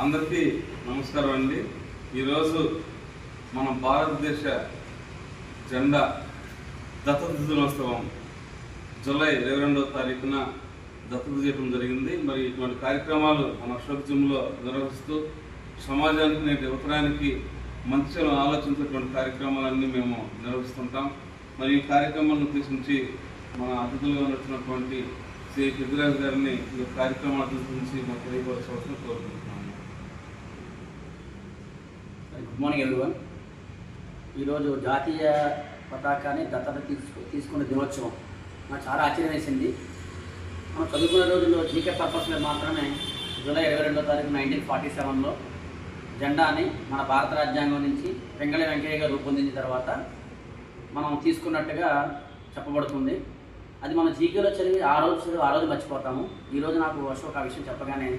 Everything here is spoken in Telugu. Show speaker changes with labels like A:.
A: అందరికీ నమస్కారం అండి. ఈరోజు మన భారతదేశ జెండా దత్తత దినోత్సవం జూలై 22వ తారీఖున దత్తత చేయడం జరిగింది. మరి ఇటువంటి కార్యక్రమాలు మన అశోక్ జిమ్లో నిర్వహిస్తూ సమాజానికి నేటి యువతరానికి మంచిగా ఆలోచించేటువంటి కార్యక్రమాలన్నీ మేము నిర్వహిస్తుంటాం. మరి ఈ కార్యక్రమాలను ఉద్దేశించి మన అతిథులుగా వచ్చినటువంటి శ్రీ పెద్దిరాజు గారిని ఈ కార్యక్రమాల గురించి మాకు తెలియపరచవలసిన కోరుకుంటున్నాము.
B: Good morning everyone. ఈరోజు జాతీయ పతాకాన్ని దత్తత తీసుకున్న దినోత్సవం నాకు చాలా ఆశ్చర్యం వేసింది. మనం చదువుకునే రోజుల్లో జీకే పర్పస్ మీద మాత్రమే జూలై 22వ తారీఖు 1947లో జెండాని మన భారత రాజ్యాంగం నుంచి వెంగళ వెంకయ్య గారు రూపొందించిన తర్వాత మనం తీసుకున్నట్టుగా చెప్పబడుతుంది. అది మన జీకేలో చదివి ఆ రోజు మర్చిపోతాము. ఈరోజు నాకు అశోక్ ఆ విషయం చెప్పగానే